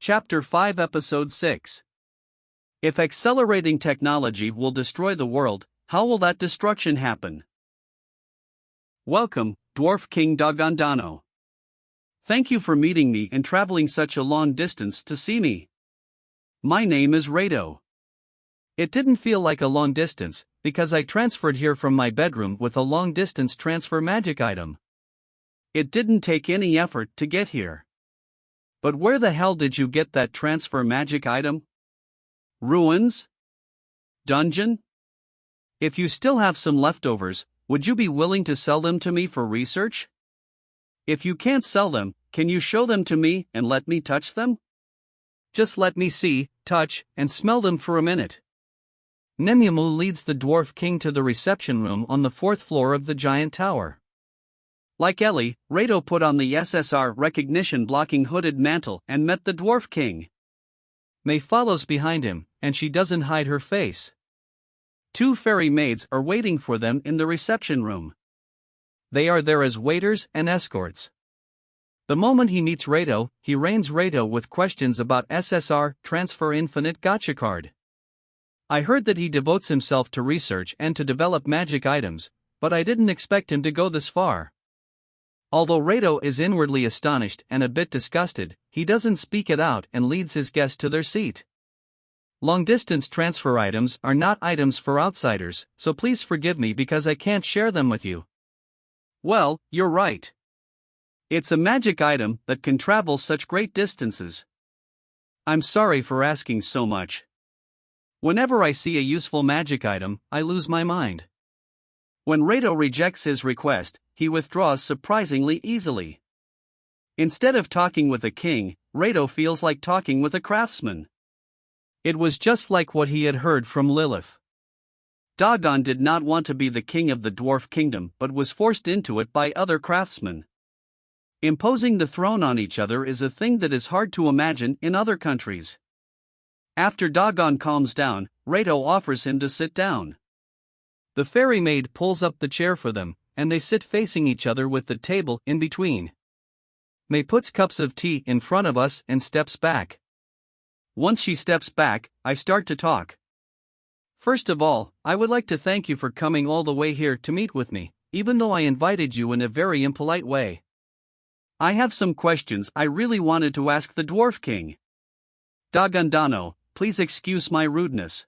Chapter 5 Episode 6. If accelerating technology will destroy the world, how will that destruction happen? Welcome, Dwarf King Dagondano. Thank you for meeting me and traveling such a long distance to see me. My name is Rado. It didn't feel like a long distance, because I transferred here from my bedroom with a long-distance transfer magic item. It didn't take any effort to get here. But where the hell did you get that transfer magic item? Ruins? Dungeon? If you still have some leftovers, would you be willing to sell them to me for research? If you can't sell them, can you show them to me and let me touch them? Just let me see, touch, and smell them for a minute. Nemumu leads the Dwarf King to the reception room on the 4th floor of the giant tower. Like Ellie, Rado put on the SSR recognition-blocking hooded mantle and met the Dwarf King. May follows behind him, and she doesn't hide her face. 2 fairy maids are waiting for them in the reception room. They are there as waiters and escorts. The moment he meets Rado, he rains Rado with questions about SSR Transfer Infinite Gacha card. I heard that he devotes himself to research and to develop magic items, but I didn't expect him to go this far. Although Rado is inwardly astonished and a bit disgusted, he doesn't speak it out and leads his guest to their seat. Long-distance transfer items are not items for outsiders, so please forgive me because I can't share them with you. Well, you're right. It's a magic item that can travel such great distances. I'm sorry for asking so much. Whenever I see a useful magic item, I lose my mind. When Rado rejects his request, he withdraws surprisingly easily. Instead of talking with a king, Rado feels like talking with a craftsman. It was just like what he had heard from Lilith. Dagon did not want to be the king of the Dwarf Kingdom but was forced into it by other craftsmen. Imposing the throne on each other is a thing that is hard to imagine in other countries. After Dagon calms down, Rado offers him to sit down. The fairy maid pulls up the chair for them, and they sit facing each other with the table in between. May puts cups of tea in front of us and steps back. Once she steps back, I start to talk. First of all, I would like to thank you for coming all the way here to meet with me, even though I invited you in a very impolite way. I have some questions I really wanted to ask the Dwarf King. Dagondano, please excuse my rudeness.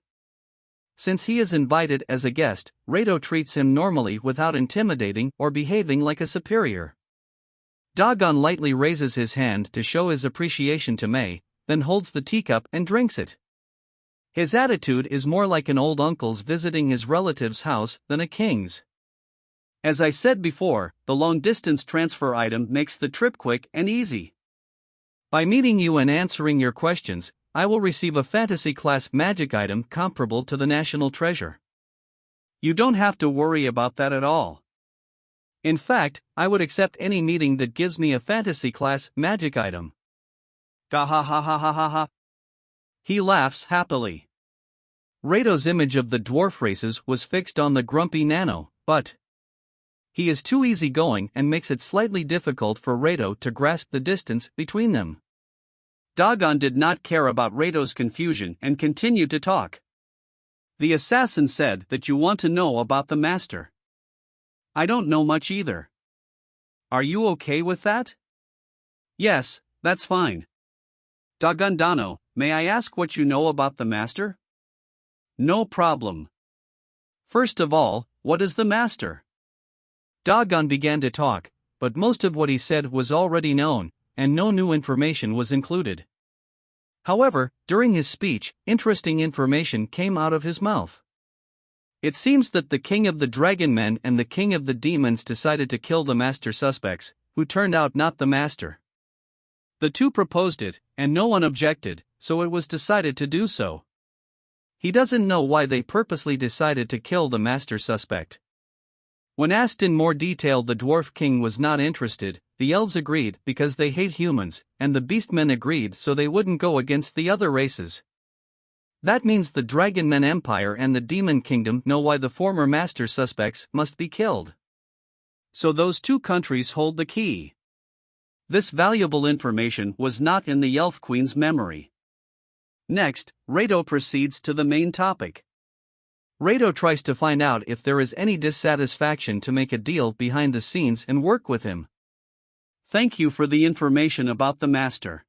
Since he is invited as a guest, Rado treats him normally without intimidating or behaving like a superior. Dagon lightly raises his hand to show his appreciation to May, then holds the teacup and drinks it. His attitude is more like an old uncle's visiting his relative's house than a king's. As I said before, the long-distance transfer item makes the trip quick and easy. By meeting you and answering your questions, I will receive a fantasy-class magic item comparable to the national treasure. You don't have to worry about that at all. In fact, I would accept any meeting that gives me a fantasy-class magic item. Gahahahahaha. He laughs happily. Rado's image of the dwarf races was fixed on the grumpy Nano, but he is too easygoing and makes it slightly difficult for Rado to grasp the distance between them. Dagon did not care about Rado's confusion and continued to talk. The assassin said that you want to know about the master. I don't know much either. Are you okay with that? Yes, that's fine. Dagondano, may I ask what you know about the master? No problem. First of all, what is the master? Dagon began to talk, but most of what he said was already known, and no new information was included. However, during his speech, interesting information came out of his mouth. It seems that the king of the dragon men and the king of the demons decided to kill the master suspects, who turned out not the master. The two proposed it, and no one objected, so it was decided to do so. He doesn't know why they purposely decided to kill the master suspect. When asked in more detail, the Dwarf King was not interested. The elves agreed because they hate humans, and the beastmen agreed so they wouldn't go against the other races. That means the Dragonmen Empire and the Demon Kingdom know why the former master suspects must be killed. So those two countries hold the key. This valuable information was not in the Elf Queen's memory. Next, Rado proceeds to the main topic. Rado tries to find out if there is any dissatisfaction to make a deal behind the scenes and work with him. Thank you for the information about the master.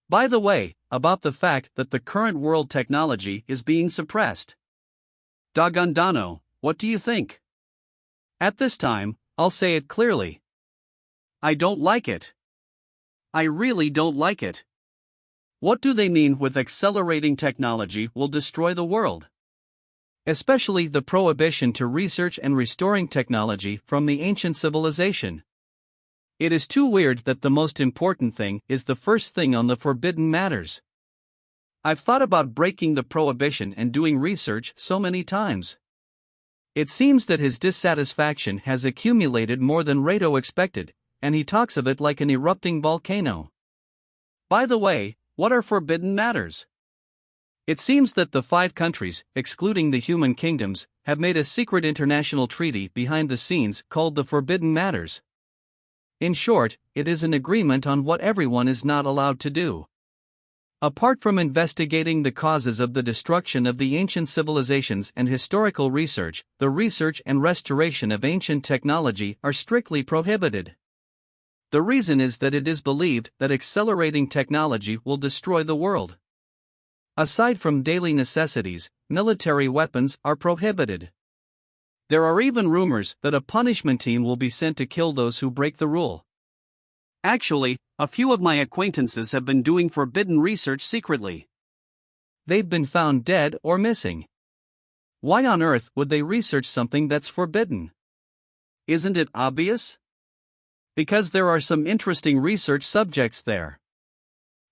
By the way, about the fact that the current world technology is being suppressed. Dagondano, what do you think? At this time, I'll say it clearly. I don't like it. I really don't like it. What do they mean with accelerating technology will destroy the world? Especially the prohibition to research and restoring technology from the ancient civilization. It is too weird that the most important thing is the first thing on the forbidden matters. I've thought about breaking the prohibition and doing research so many times. It seems that his dissatisfaction has accumulated more than Rado expected, and he talks of it like an erupting volcano. By the way, what are forbidden matters? It seems that the 5 countries, excluding the human kingdoms, have made a secret international treaty behind the scenes called the Forbidden Matters. In short, it is an agreement on what everyone is not allowed to do. Apart from investigating the causes of the destruction of the ancient civilizations and historical research, the research and restoration of ancient technology are strictly prohibited. The reason is that it is believed that accelerating technology will destroy the world. Aside from daily necessities, military weapons are prohibited. There are even rumors that a punishment team will be sent to kill those who break the rule. Actually, a few of my acquaintances have been doing forbidden research secretly. They've been found dead or missing. Why on earth would they research something that's forbidden? Isn't it obvious? Because there are some interesting research subjects there.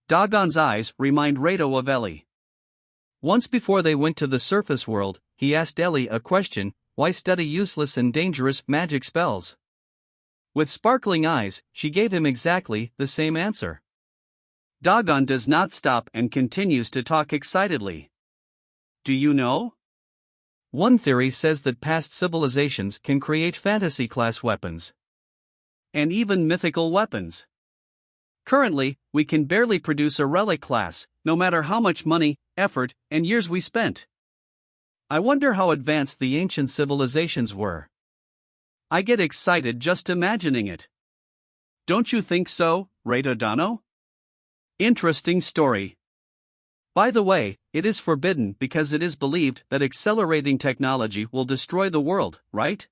Dagon's eyes remind Rado of Ellie. Once before they went to the surface world, he asked Ellie a question: why study useless and dangerous magic spells? With sparkling eyes, she gave him exactly the same answer. Dagon does not stop and continues to talk excitedly. Do you know? One theory says that past civilizations can create fantasy-class weapons. And even mythical weapons. Currently, we can barely produce a relic class, no matter how much money, effort, and years we spent. I wonder how advanced the ancient civilizations were. I get excited just imagining it. Don't you think so, Radodano? Interesting story. By the way, it is forbidden because it is believed that accelerating technology will destroy the world, right?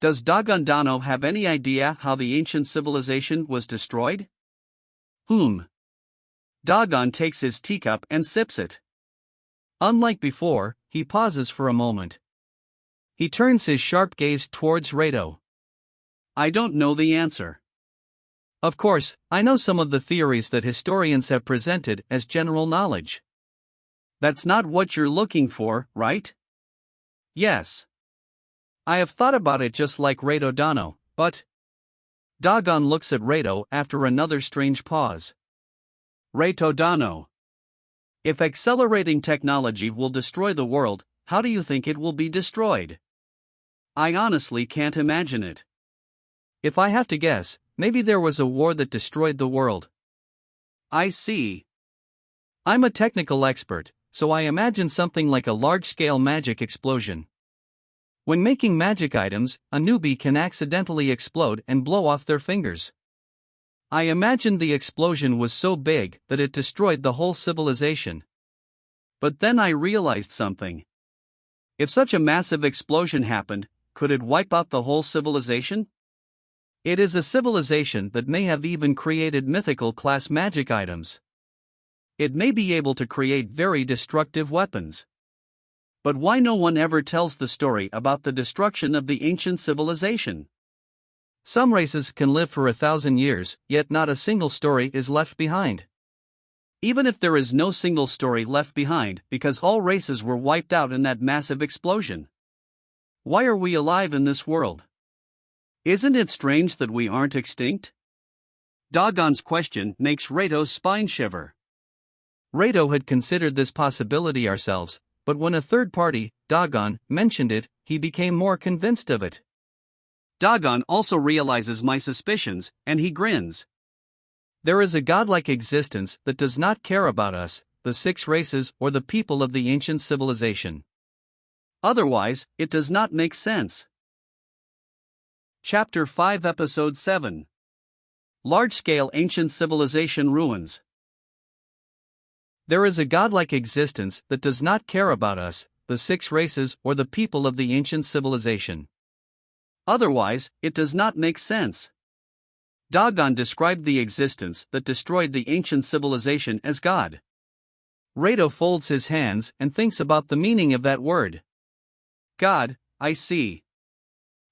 Does Dagondano have any idea how the ancient civilization was destroyed? Dagon takes his teacup and sips it. Unlike before, he pauses for a moment. He turns his sharp gaze towards Rado. I don't know the answer. Of course, I know some of the theories that historians have presented as general knowledge. That's not what you're looking for, right? Yes. I have thought about it just like Radodano, but... Dagon looks at Rado after another strange pause. Radodano. If accelerating technology will destroy the world, how do you think it will be destroyed? I honestly can't imagine it. If I have to guess, maybe there was a war that destroyed the world. I see. I'm a technical expert, so I imagine something like a large-scale magic explosion. When making magic items, a newbie can accidentally explode and blow off their fingers. I imagined the explosion was so big that it destroyed the whole civilization. But then I realized something. If such a massive explosion happened, could it wipe out the whole civilization? It is a civilization that may have even created mythical class magic items. It may be able to create very destructive weapons. But why no one ever tells the story about the destruction of the ancient civilization? Some races can live for 1,000 years, yet not a single story is left behind. Even if there is no single story left behind because all races were wiped out in that massive explosion. Why are we alive in this world? Isn't it strange that we aren't extinct? Dagon's question makes Rado's spine shiver. Rado had considered this possibility ourselves, but when a third party, Dagon, mentioned it, he became more convinced of it. Dagon also realizes my suspicions, and he grins. There is a godlike existence that does not care about us, the six races or the people of the ancient civilization. Otherwise, it does not make sense. Chapter 5 Episode 7 Large-Scale Ancient Civilization Ruins. There is a godlike existence that does not care about us, the six races or the people of the ancient civilization. Otherwise, it does not make sense. Dagon described the existence that destroyed the ancient civilization as God. Rado folds his hands and thinks about the meaning of that word. God, I see.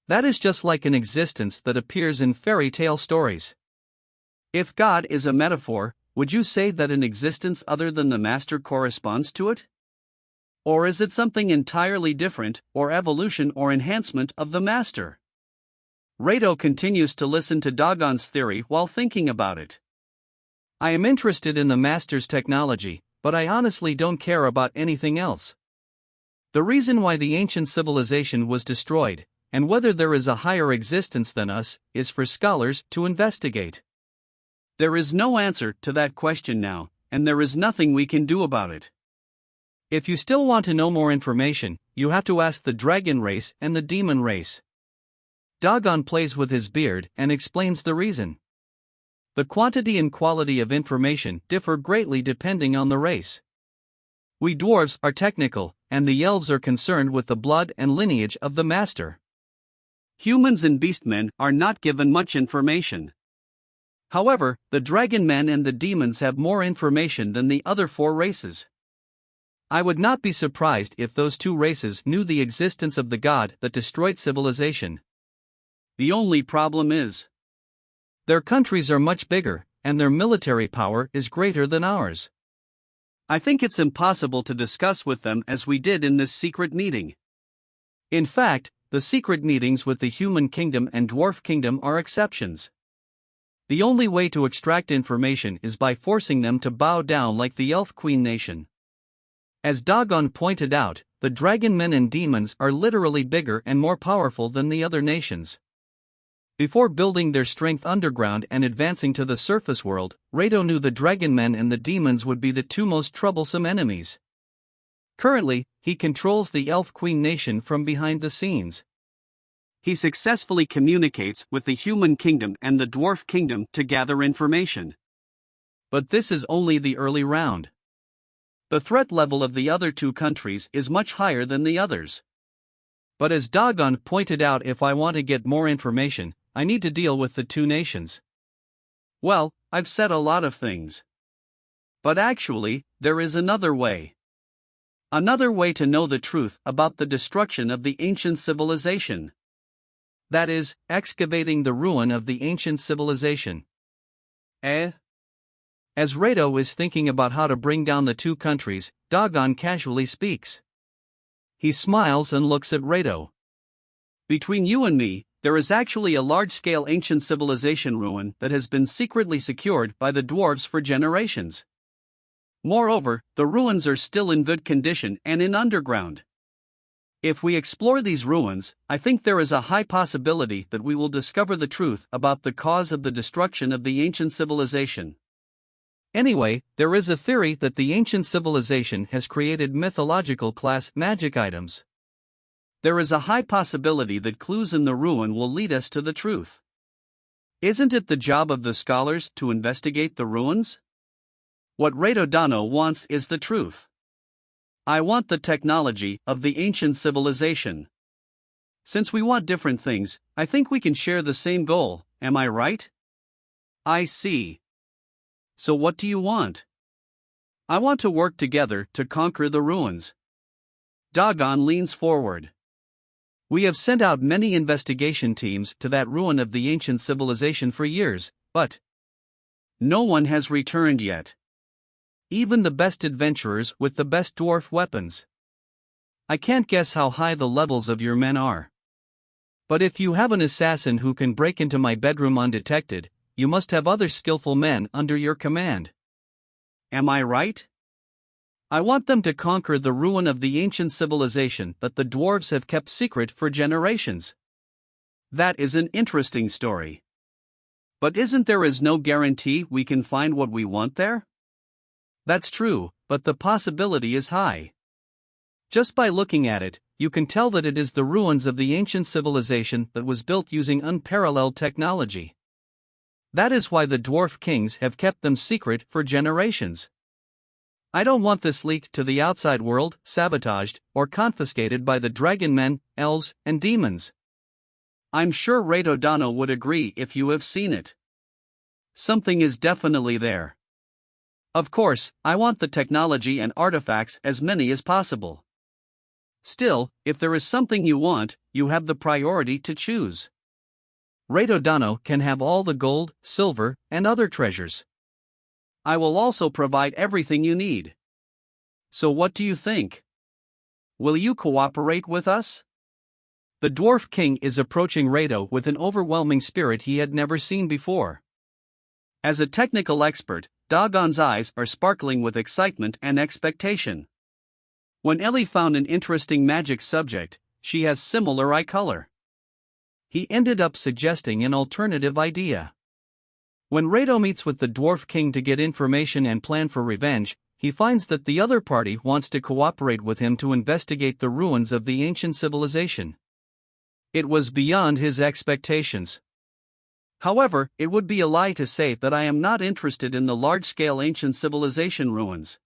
That is just like an existence that appears in fairy tale stories. If God is a metaphor, would you say that an existence other than the master corresponds to it? Or is it something entirely different, or evolution or enhancement of the master? Rado continues to listen to Dagon's theory while thinking about it. I am interested in the master's technology, but I honestly don't care about anything else. The reason why the ancient civilization was destroyed, and whether there is a higher existence than us, is for scholars to investigate. There is no answer to that question now, and there is nothing we can do about it. If you still want to know more information, you have to ask the dragon race and the demon race. Dagon plays with his beard and explains the reason. The quantity and quality of information differ greatly depending on the race. We dwarves are technical, and the elves are concerned with the blood and lineage of the master. Humans and beastmen are not given much information. However, the dragon men and the demons have more information than the other four races. I would not be surprised if those two races knew the existence of the god that destroyed civilization. The only problem is, their countries are much bigger, and their military power is greater than ours. I think it's impossible to discuss with them as we did in this secret meeting. In fact, the secret meetings with the human kingdom and dwarf kingdom are exceptions. The only way to extract information is by forcing them to bow down like the elf queen nation. As Dagon pointed out, the dragon men and demons are literally bigger and more powerful than the other nations. Before building their strength underground and advancing to the surface world, Rado knew the dragon men and the demons would be the two most troublesome enemies. Currently, he controls the elf queen nation from behind the scenes. He successfully communicates with the human kingdom and the dwarf kingdom to gather information. But this is only the early round. The threat level of the other two countries is much higher than the others. But as Dagon pointed out, if I want to get more information, I need to deal with the two nations. Well, I've said a lot of things. But actually, there is another way. Another way to know the truth about the destruction of the ancient civilization. That is, excavating the ruin of the ancient civilization. As Rado is thinking about how to bring down the two countries, Dagon casually speaks. He smiles and looks at Rado. Between you and me, there is actually a large-scale ancient civilization ruin that has been secretly secured by the dwarves for generations. Moreover, the ruins are still in good condition and in underground. If we explore these ruins, I think there is a high possibility that we will discover the truth about the cause of the destruction of the ancient civilization. Anyway, there is a theory that the ancient civilization has created mythological class magic items. There is a high possibility that clues in the ruin will lead us to the truth. Isn't it the job of the scholars to investigate the ruins? What Rado Dano wants is the truth. I want the technology of the ancient civilization. Since we want different things, I think we can share the same goal, am I right? I see. So what do you want? I want to work together to conquer the ruins. Dagon leans forward. We have sent out many investigation teams to that ruin of the ancient civilization for years, but no one has returned yet. Even the best adventurers with the best dwarf weapons. I can't guess how high the levels of your men are. But if you have an assassin who can break into my bedroom undetected, you must have other skillful men under your command. Am I right? I want them to conquer the ruin of the ancient civilization that the dwarves have kept secret for generations. That is an interesting story. But isn't there no guarantee we can find what we want there? That's true, but the possibility is high. Just by looking at it, you can tell that it is the ruins of the ancient civilization that was built using unparalleled technology. That is why the dwarf kings have kept them secret for generations. I don't want this leaked to the outside world, sabotaged, or confiscated by the dragon men, elves, and demons. I'm sure Rado Dano would agree if you have seen it. Something is definitely there. Of course, I want the technology and artifacts as many as possible. Still, if there is something you want, you have the priority to choose. Rado Dano can have all the gold, silver, and other treasures. I will also provide everything you need. So what do you think? Will you cooperate with us? The Dwarf King is approaching Rado with an overwhelming spirit he had never seen before. As a technical expert, Dagon's eyes are sparkling with excitement and expectation. When Ellie found an interesting magic subject, she has similar eye color. He ended up suggesting an alternative idea. When Rado meets with the Dwarf King to get information and plan for revenge, he finds that the other party wants to cooperate with him to investigate the ruins of the ancient civilization. It was beyond his expectations. However, it would be a lie to say that I am not interested in the large-scale ancient civilization ruins.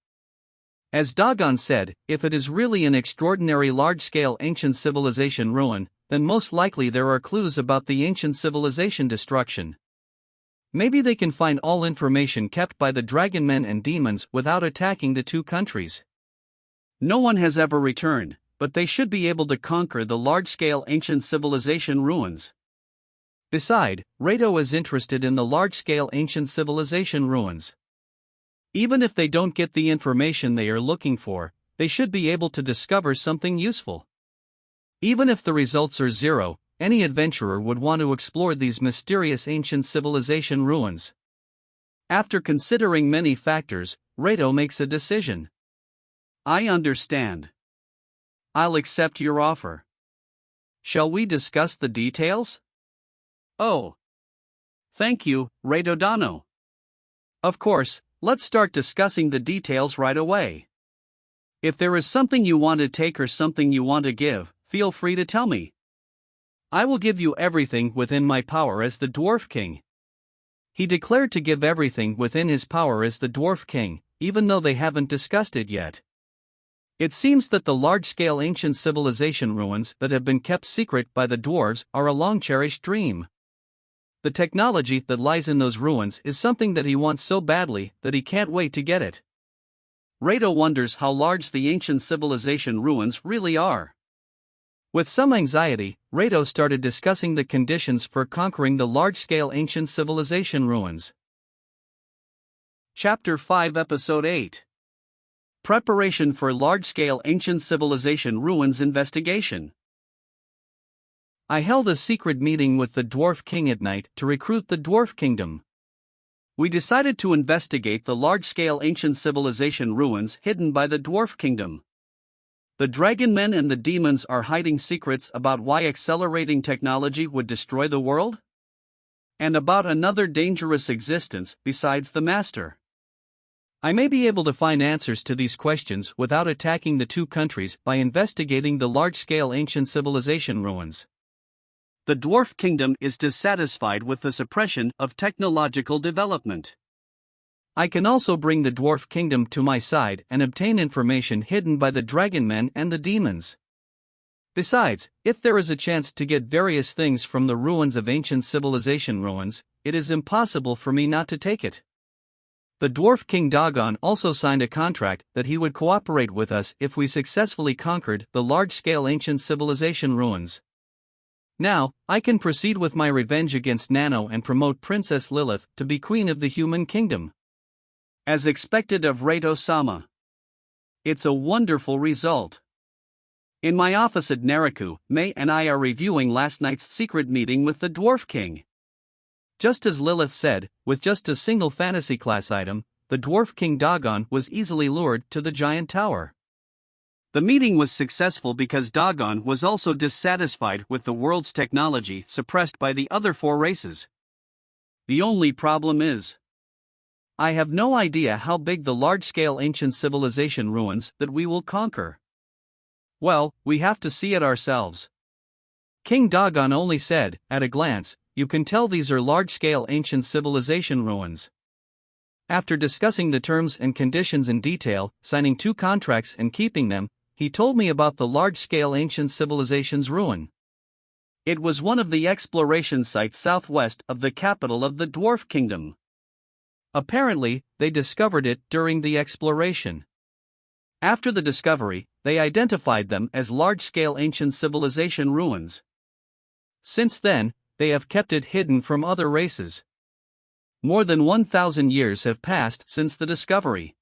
As Dagon said, if it is really an extraordinary large-scale ancient civilization ruin, then most likely there are clues about the ancient civilization destruction. Maybe they can find all information kept by the dragon men and demons without attacking the two countries. No one has ever returned, but they should be able to conquer the large-scale ancient civilization ruins. Besides, Rado is interested in the large-scale ancient civilization ruins. Even if they don't get the information they are looking for, they should be able to discover something useful. Even if the results are zero, any adventurer would want to explore these mysterious ancient civilization ruins. After considering many factors, Rado makes a decision. I understand. I'll accept your offer. Shall we discuss the details? Oh. Thank you, Rado Dano. Of course, let's start discussing the details right away. If there is something you want to take or something you want to give, feel free to tell me. I will give you everything within my power as the Dwarf King. He declared to give everything within his power as the Dwarf King, even though they haven't discussed it yet. It seems that the large-scale ancient civilization ruins that have been kept secret by the dwarves are a long-cherished dream. The technology that lies in those ruins is something that he wants so badly that he can't wait to get it. Rado wonders how large the ancient civilization ruins really are. With some anxiety, Rado started discussing the conditions for conquering the large-scale ancient civilization ruins. Chapter 5 Episode 8 Preparation for Large-Scale Ancient Civilization Ruins Investigation. I held a secret meeting with the Dwarf King at night to recruit the Dwarf Kingdom. We decided to investigate the large-scale ancient civilization ruins hidden by the Dwarf Kingdom. The dragon men and the demons are hiding secrets about why accelerating technology would destroy the world? And about another dangerous existence besides the Master. I may be able to find answers to these questions without attacking the two countries by investigating the large-scale ancient civilization ruins. The Dwarf Kingdom is dissatisfied with the suppression of technological development. I can also bring the Dwarf Kingdom to my side and obtain information hidden by the dragon men and the demons. Besides, if there is a chance to get various things from the ruins of ancient civilization ruins, it is impossible for me not to take it. The Dwarf King Dagon also signed a contract that he would cooperate with us if we successfully conquered the large-scale ancient civilization ruins. Now, I can proceed with my revenge against Nano and promote Princess Lilith to be Queen of the Human Kingdom. As expected of Rado-sama. It's a wonderful result. In my office at Naraku, May and I are reviewing last night's secret meeting with the Dwarf King. Just as Lilith said, with just a single fantasy class item, the Dwarf King Dagon was easily lured to the giant tower. The meeting was successful because Dagon was also dissatisfied with the world's technology suppressed by the other four races. The only problem is, I have no idea how big the large-scale ancient civilization ruins that we will conquer. Well, we have to see it ourselves. King Dagon only said, at a glance, you can tell these are large-scale ancient civilization ruins. After discussing the terms and conditions in detail, signing 2 contracts and keeping them, he told me about the large-scale ancient civilization's ruin. It was one of the exploration sites southwest of the capital of the Dwarf Kingdom. Apparently, they discovered it during the exploration. After the discovery, they identified them as large-scale ancient civilization ruins. Since then, they have kept it hidden from other races. More than 1,000 years have passed since the discovery.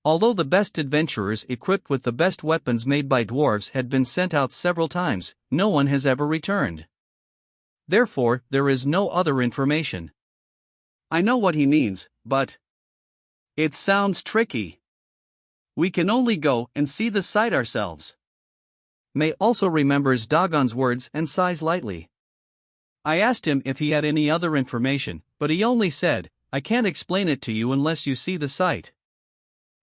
Although the best adventurers equipped with the best weapons made by dwarves had been sent out several times, no one has ever returned. Therefore, there is no other information. I know what he means, but it sounds tricky. We can only go and see the site ourselves. May also remembers Dagon's words and sighs lightly. I asked him if he had any other information, but he only said, I can't explain it to you unless you see the site.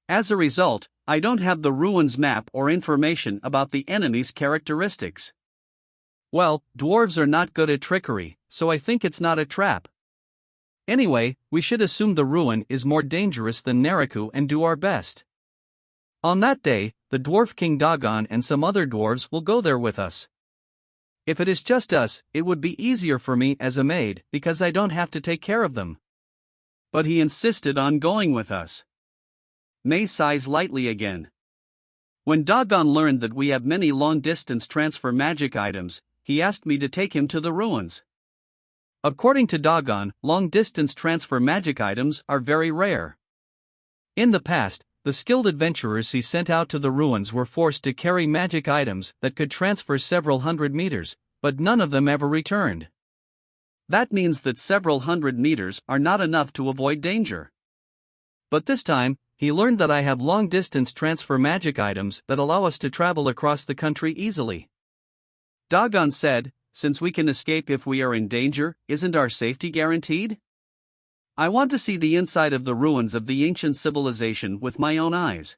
As a result, I don't have the ruins map or information about the enemy's characteristics. Well, dwarves are not good at trickery, so I think it's not a trap. Anyway, we should assume the ruin is more dangerous than Naraku and do our best. On that day, the dwarf King Dagon and some other dwarves will go there with us. If it is just us, it would be easier for me as a maid because I don't have to take care of them. But he insisted on going with us. May sighs lightly again. When Dagon learned that we have many long-distance transfer magic items, he asked me to take him to the ruins. According to Dagon, long-distance transfer magic items are very rare. In the past, the skilled adventurers he sent out to the ruins were forced to carry magic items that could transfer several hundred meters, but none of them ever returned. That means that several hundred meters are not enough to avoid danger. But this time, he learned that I have long-distance transfer magic items that allow us to travel across the country easily. Dagon said, since we can escape if we are in danger, isn't our safety guaranteed? I want to see the inside of the ruins of the ancient civilization with my own eyes.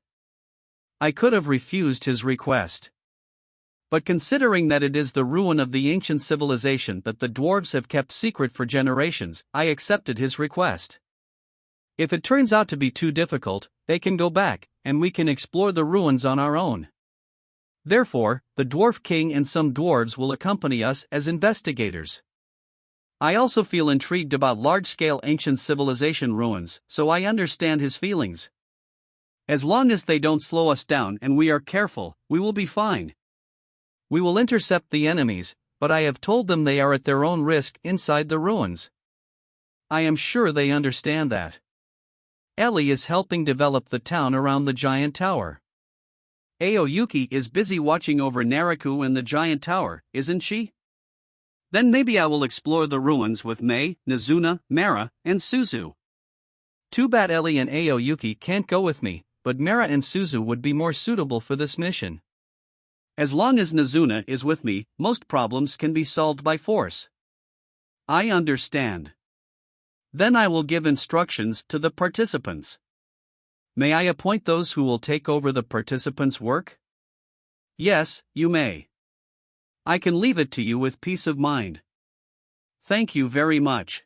I could have refused his request. But considering that it is the ruin of the ancient civilization that the dwarves have kept secret for generations, I accepted his request. If it turns out to be too difficult, they can go back, and we can explore the ruins on our own. Therefore, the Dwarf King and some dwarves will accompany us as investigators. I also feel intrigued about large-scale ancient civilization ruins, so I understand his feelings. As long as they don't slow us down and we are careful, we will be fine. We will intercept the enemies, but I have told them they are at their own risk inside the ruins. I am sure they understand that. Ellie is helping develop the town around the giant tower. Aoyuki is busy watching over Naraku and the giant tower, isn't she? Then maybe I will explore the ruins with Mei, Nizuna, Mara, and Suzu. Too bad Ellie and Aoyuki can't go with me, but Mara and Suzu would be more suitable for this mission. As long as Nizuna is with me, most problems can be solved by force. I understand. Then I will give instructions to the participants. May I appoint those who will take over the participants' work? Yes, you may. I can leave it to you with peace of mind. Thank you very much.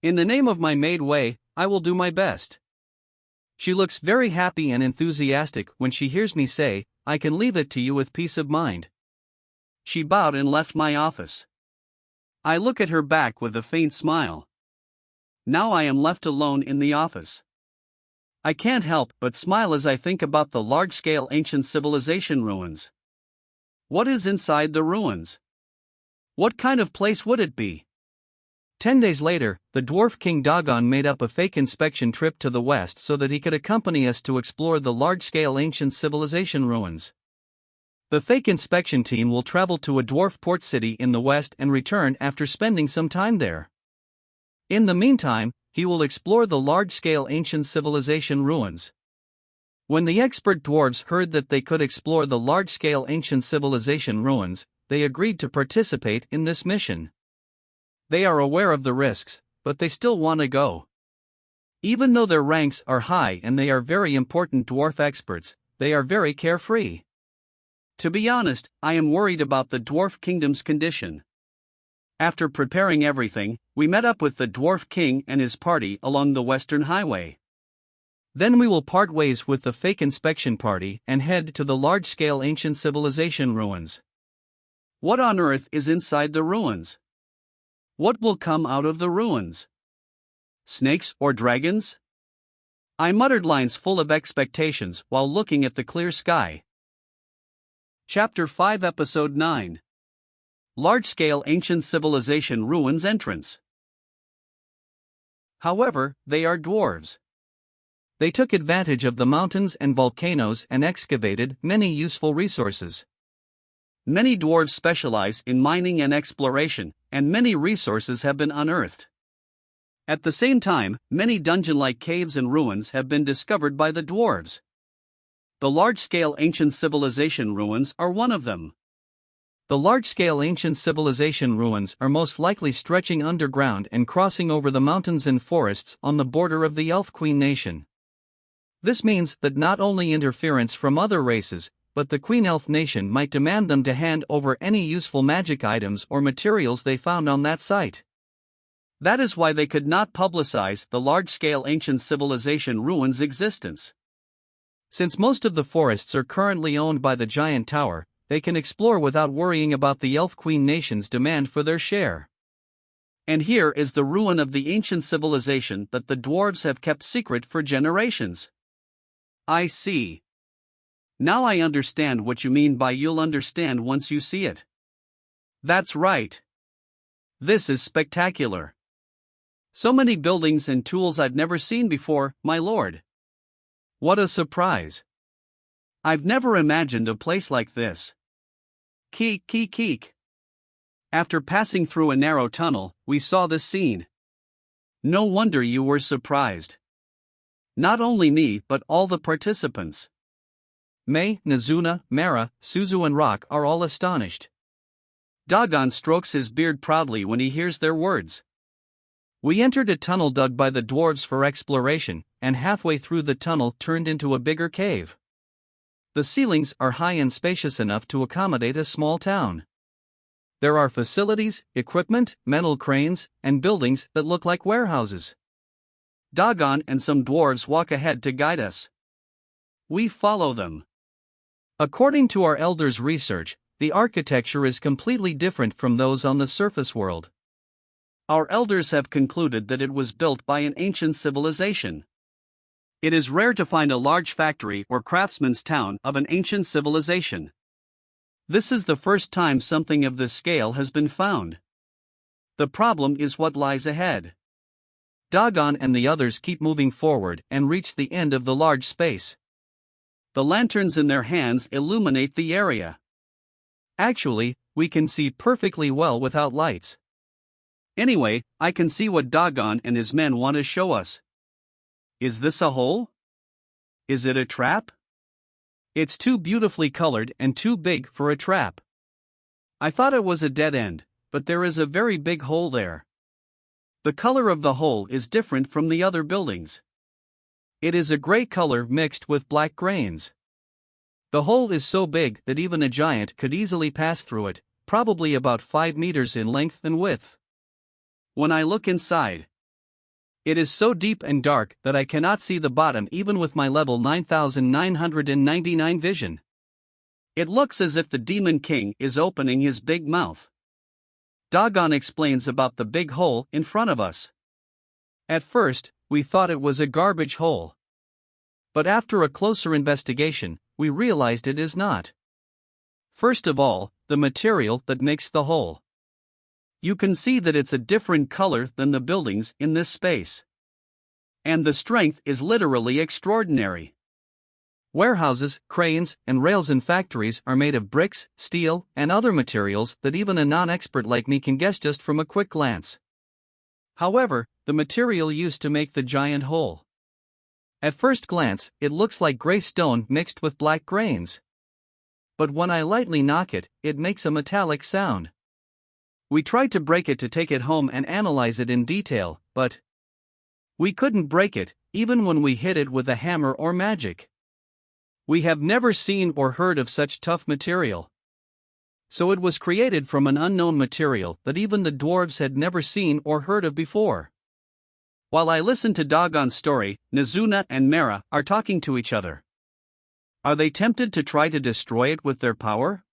In the name of my maid Wei, I will do my best. She looks very happy and enthusiastic when she hears me say, I can leave it to you with peace of mind. She bowed and left my office. I look at her back with a faint smile. Now I am left alone in the office. I can't help but smile as I think about the large-scale ancient civilization ruins. What is inside the ruins? What kind of place would it be? 10 days later, the dwarf King Dagon made up a fake inspection trip to the west so that he could accompany us to explore the large-scale ancient civilization ruins. The fake inspection team will travel to a dwarf port city in the west and return after spending some time there. In the meantime, he will explore the large-scale ancient civilization ruins. When the expert dwarves heard that they could explore the large-scale ancient civilization ruins, they agreed to participate in this mission. They are aware of the risks, but they still want to go. Even though their ranks are high and they are very important dwarf experts, they are very carefree. To be honest, I am worried about the dwarf kingdom's condition. After preparing everything, we met up with the dwarf king and his party along the western highway. Then we will part ways with the fake inspection party and head to the large-scale ancient civilization ruins. What on earth is inside the ruins? What will come out of the ruins? Snakes or dragons? I muttered lines full of expectations while looking at the clear sky. Chapter 5 Episode 9 Large-Scale Ancient Civilization Ruins Entrance. However, they are dwarves. They took advantage of the mountains and volcanoes and excavated many useful resources. Many dwarves specialize in mining and exploration, and many resources have been unearthed. At the same time, many dungeon-like caves and ruins have been discovered by the dwarves. The large-scale ancient civilization ruins are one of them. The large-scale ancient civilization ruins are most likely stretching underground and crossing over the mountains and forests on the border of the Elf Queen Nation. This means that not only interference from other races, but the Queen Elf Nation might demand them to hand over any useful magic items or materials they found on that site. That is why they could not publicize the large-scale ancient civilization ruins' existence. Since most of the forests are currently owned by the Giant Tower, they can explore without worrying about the Elf Queen Nation's demand for their share. And here is the ruin of the ancient civilization that the dwarves have kept secret for generations. I see. Now I understand what you mean by "you'll understand once you see it." That's right. This is spectacular. So many buildings and tools I've never seen before, my lord. What a surprise. I've never imagined a place like this. Keek keek keek. After passing through a narrow tunnel, we saw this scene. No wonder you were surprised. Not only me but all the participants. Mei, Nazuna, Mara, Suzu and Rock are all astonished. Dagon strokes his beard proudly when he hears their words. We entered a tunnel dug by the dwarves for exploration, and halfway through the tunnel turned into a bigger cave. The ceilings are high and spacious enough to accommodate a small town. There are facilities, equipment, metal cranes, and buildings that look like warehouses. Dagon and some dwarves walk ahead to guide us. We follow them. According to our elders' research, the architecture is completely different from those on the surface world. Our elders have concluded that it was built by an ancient civilization. It is rare to find a large factory or craftsman's town of an ancient civilization. This is the first time something of this scale has been found. The problem is what lies ahead. Dagon and the others keep moving forward and reach the end of the large space. The lanterns in their hands illuminate the area. Actually, we can see perfectly well without lights. Anyway, I can see what Dagon and his men want to show us. Is this a hole? Is it a trap? It's too beautifully colored and too big for a trap. I thought it was a dead end, but there is a very big hole there. The color of the hole is different from the other buildings. It is a gray color mixed with black grains. The hole is so big that even a giant could easily pass through it, probably about 5 meters in length and width. When I look inside, it is so deep and dark that I cannot see the bottom even with my level 9999 vision. It looks as if the Demon King is opening his big mouth. Dagon explains about the big hole in front of us. At first, we thought it was a garbage hole. But after a closer investigation, we realized it is not. First of all, the material that makes the hole. You can see that it's a different color than the buildings in this space. And the strength is literally extraordinary. Warehouses, cranes, and rails in factories are made of bricks, steel, and other materials that even a non-expert like me can guess just from a quick glance. However, the material used to make the giant hole. At first glance, it looks like gray stone mixed with black grains. But when I lightly knock it, it makes a metallic sound. We tried to break it to take it home and analyze it in detail, but we couldn't break it, even when we hit it with a hammer or magic. We have never seen or heard of such tough material. So it was created from an unknown material that even the dwarves had never seen or heard of before. While I listen to Dagon's story, Nazuna and Mera are talking to each other. Are they tempted to try to destroy it with their power?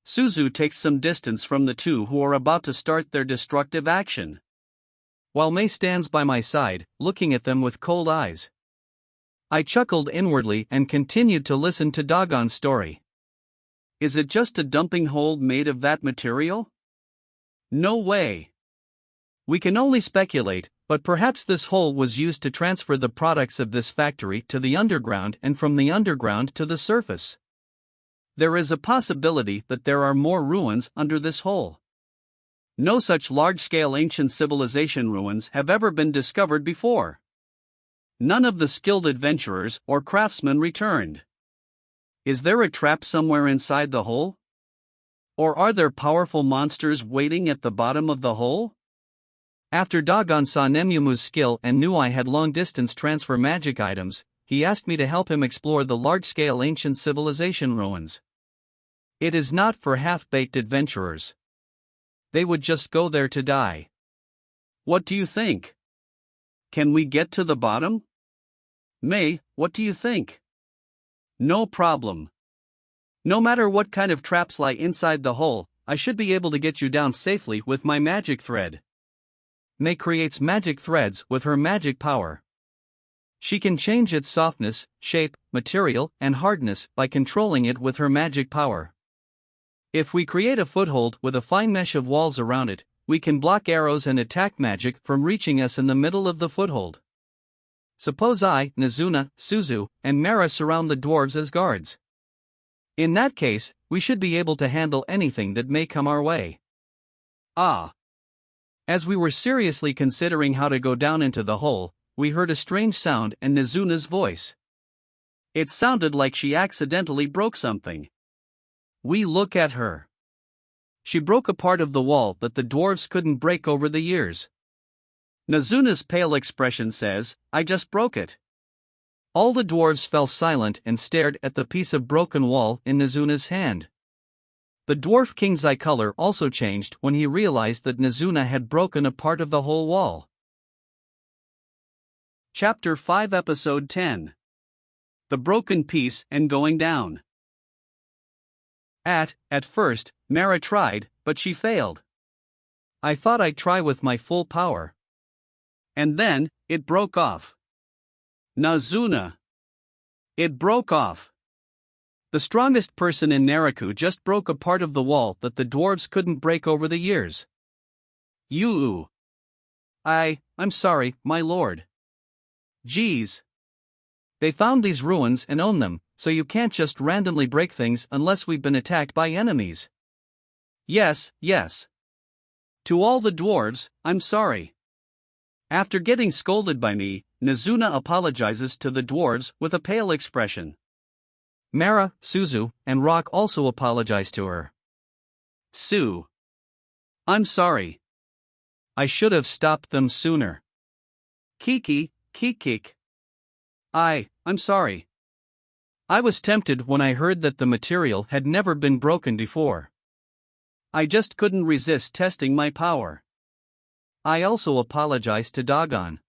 Suzu takes some distance from the two who are about to start their destructive action, while Mei stands by my side, looking at them with cold eyes. I chuckled inwardly and continued to listen to Dagon's story. Is it just a dumping hole made of that material? No way. We can only speculate, but perhaps this hole was used to transfer the products of this factory to the underground and from the underground to the surface. There is a possibility that there are more ruins under this hole. No such large-scale ancient civilization ruins have ever been discovered before. None of the skilled adventurers or craftsmen returned. Is there a trap somewhere inside the hole? Or are there powerful monsters waiting at the bottom of the hole? After Dagon saw Nemumu's skill and knew I had long-distance transfer magic items, he asked me to help him explore the large-scale ancient civilization ruins. It is not for half-baked adventurers. They would just go there to die. What do you think? Can we get to the bottom? Mei, what do you think? No problem. No matter what kind of traps lie inside the hole, I should be able to get you down safely with my magic thread. Mei creates magic threads with her magic power. She can change its softness, shape, material, and hardness by controlling it with her magic power. If we create a foothold with a fine mesh of walls around it, we can block arrows and attack magic from reaching us in the middle of the foothold. Suppose I, Nazuna, Suzu, and Mera surround the dwarves as guards. In that case, we should be able to handle anything that may come our way. Ah! As we were seriously considering how to go down into the hole, we heard a strange sound and Nazuna's voice. It sounded like she accidentally broke something. We look at her. She broke a part of the wall that the dwarves couldn't break over the years. Nazuna's pale expression says, I just broke it. All the dwarves fell silent and stared at the piece of broken wall in Nazuna's hand. The dwarf king's eye color also changed when he realized that Nazuna had broken a part of the whole wall. Chapter 5 Episode 10. The Broken Piece and Going Down. At first, Mera tried, but she failed. I thought I'd try with my full power. And then, it broke off. Nazuna. It broke off. The strongest person in Naraku just broke a part of the wall that the dwarves couldn't break over the years. You. I'm sorry, my lord. Geez. They found these ruins and own them, so you can't just randomly break things unless we've been attacked by enemies. Yes. To all the dwarves, I'm sorry. After getting scolded by me, Nazuna apologizes to the dwarves with a pale expression. Mera, Suzu, and Rock also apologize to her. Sue. I'm sorry. I should have stopped them sooner. Kiki. I'm sorry. I was tempted when I heard that the material had never been broken before. I just couldn't resist testing my power. I also apologize to Dagon.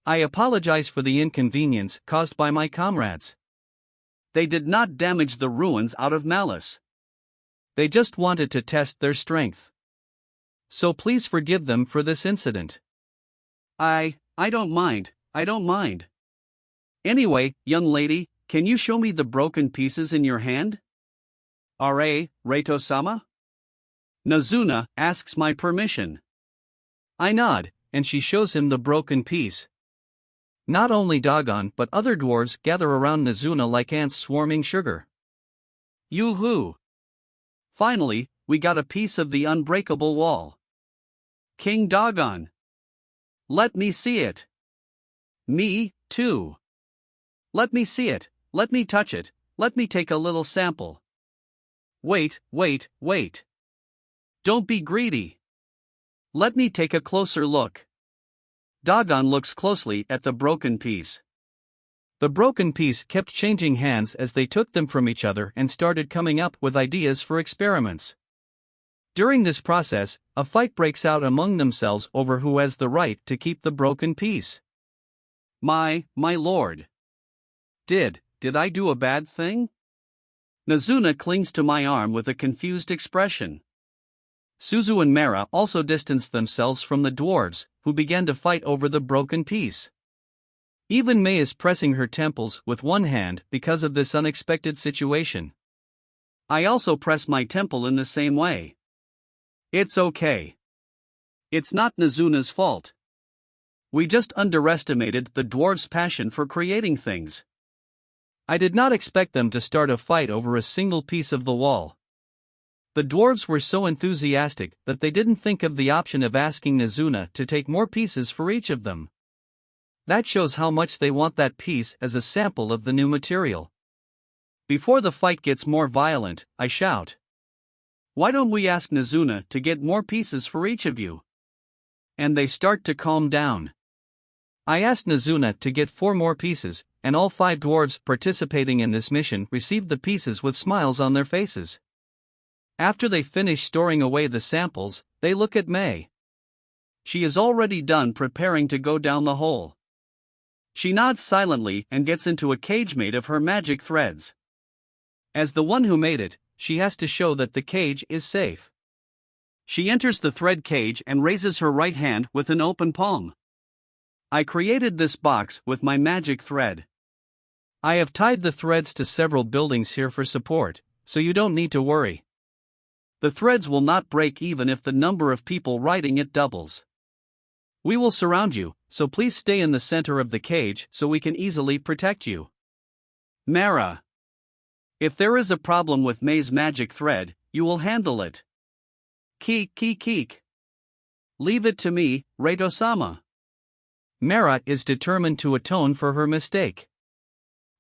I apologize for the inconvenience caused by my comrades. They did not damage the ruins out of malice. They just wanted to test their strength. So please forgive them for this incident. I don't mind. Anyway, young lady, can you show me the broken pieces in your hand? R.A. Reito-sama? Nazuna asks my permission. I nod, and she shows him the broken piece. Not only Dagon but other dwarves gather around Nazuna like ants swarming sugar. Yoo-hoo! Finally, we got a piece of the unbreakable wall. King Dagon! Let me see it. Me, too. Let me see it, let me touch it, let me take a little sample. Wait. Don't be greedy. Let me take a closer look. Dagon looks closely at the broken piece. The broken piece kept changing hands as they took them from each other and started coming up with ideas for experiments. During this process, a fight breaks out among themselves over who has the right to keep the broken piece. My lord. Did I do a bad thing? Nazuna clings to my arm with a confused expression. Suzu and Mera also distanced themselves from the dwarves, who began to fight over the broken piece. Even Mei is pressing her temples with one hand because of this unexpected situation. I also press my temple in the same way. It's okay. It's not Nazuna's fault. We just underestimated the dwarves' passion for creating things. I did not expect them to start a fight over a single piece of the wall. The dwarves were so enthusiastic that they didn't think of the option of asking Nazuna to take more pieces for each of them. That shows how much they want that piece as a sample of the new material. Before the fight gets more violent, I shout. Why don't we ask Nazuna to get more pieces for each of you? And they start to calm down. I asked Nazuna to get 4 more pieces, and all 5 dwarves participating in this mission received the pieces with smiles on their faces. After they finish storing away the samples, they look at Mei. She is already done preparing to go down the hole. She nods silently and gets into a cage made of her magic threads. As the one who made it, she has to show that the cage is safe. She enters the thread cage and raises her right hand with an open palm. I created this box with my magic thread. I have tied the threads to several buildings here for support, so you don't need to worry. The threads will not break even if the number of people riding it doubles. We will surround you, so please stay in the center of the cage so we can easily protect you. Mera. If there is a problem with Mei's magic thread, you will handle it. Keek. Leave it to me, Reito-sama. Mera is determined to atone for her mistake.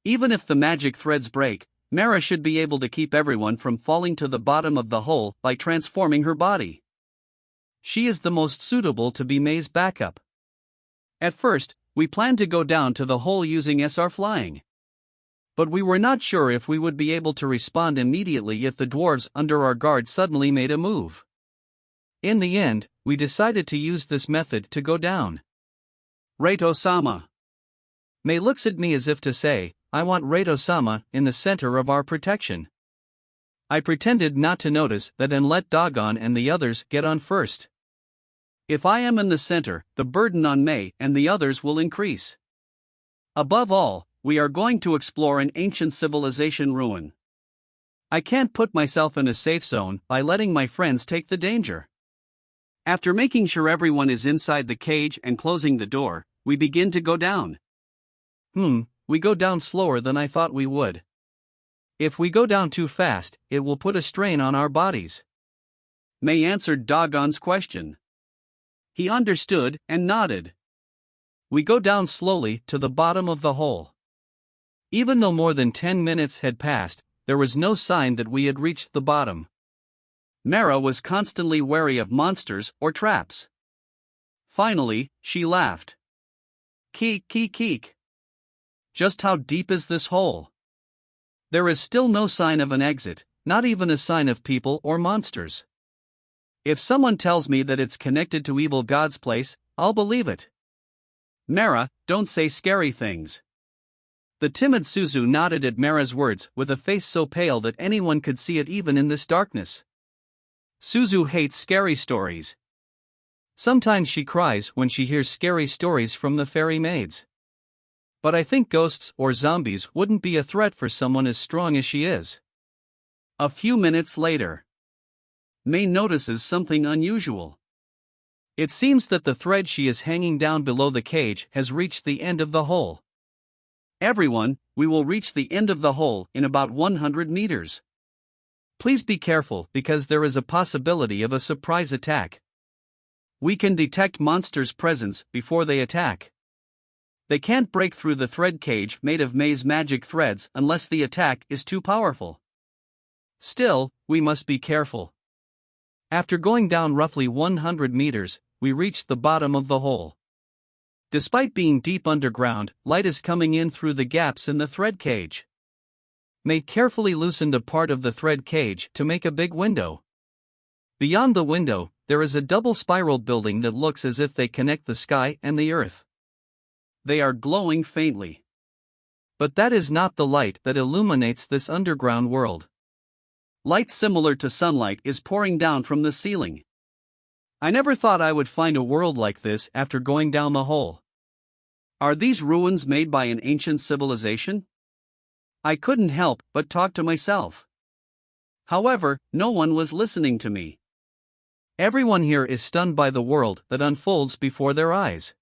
Even if the magic threads break, Mera should be able to keep everyone from falling to the bottom of the hole by transforming her body. She is the most suitable to be Mei's backup. At first, we planned to go down to the hole using SR flying. But we were not sure if we would be able to respond immediately if the dwarves under our guard suddenly made a move. In the end, we decided to use this method to go down. Reito-sama. Mei looks at me as if to say, I want Reito-sama in the center of our protection. I pretended not to notice that and let Dagon and the others get on first. If I am in the center, the burden on Mei and the others will increase. Above all, we are going to explore an ancient civilization ruin. I can't put myself in a safe zone by letting my friends take the danger. After making sure everyone is inside the cage and closing the door, we begin to go down. We go down slower than I thought we would. If we go down too fast, it will put a strain on our bodies. Mei answered Dagon's question. He understood and nodded. We go down slowly to the bottom of the hole. Even though more than 10 minutes had passed, there was no sign that we had reached the bottom. Mera was constantly wary of monsters or traps. Finally, she laughed. Keek. Just how deep is this hole? There is still no sign of an exit, not even a sign of people or monsters. If someone tells me that it's connected to Evil God's place, I'll believe it. Mera, don't say scary things. The timid Suzu nodded at Mera's words with a face so pale that anyone could see it even in this darkness. Suzu hates scary stories. Sometimes she cries when she hears scary stories from the fairy maids. But I think ghosts or zombies wouldn't be a threat for someone as strong as she is. A few minutes later, Mei notices something unusual. It seems that the thread she is hanging down below the cage has reached the end of the hole. Everyone, we will reach the end of the hole in about 100 meters. Please be careful because there is a possibility of a surprise attack. We can detect monsters' presence before they attack. They can't break through the thread cage made of Mei's magic threads unless the attack is too powerful. Still, we must be careful. After going down roughly 100 meters, we reached the bottom of the hole. Despite being deep underground, light is coming in through the gaps in the thread cage. May carefully loosened a part of the thread cage to make a big window. Beyond the window, there is a double spiraled building that looks as if they connect the sky and the earth. They are glowing faintly. But that is not the light that illuminates this underground world. Light similar to sunlight is pouring down from the ceiling. I never thought I would find a world like this after going down the hole. Are these ruins made by an ancient civilization? I couldn't help but talk to myself. However, no one was listening to me. Everyone here is stunned by the world that unfolds before their eyes.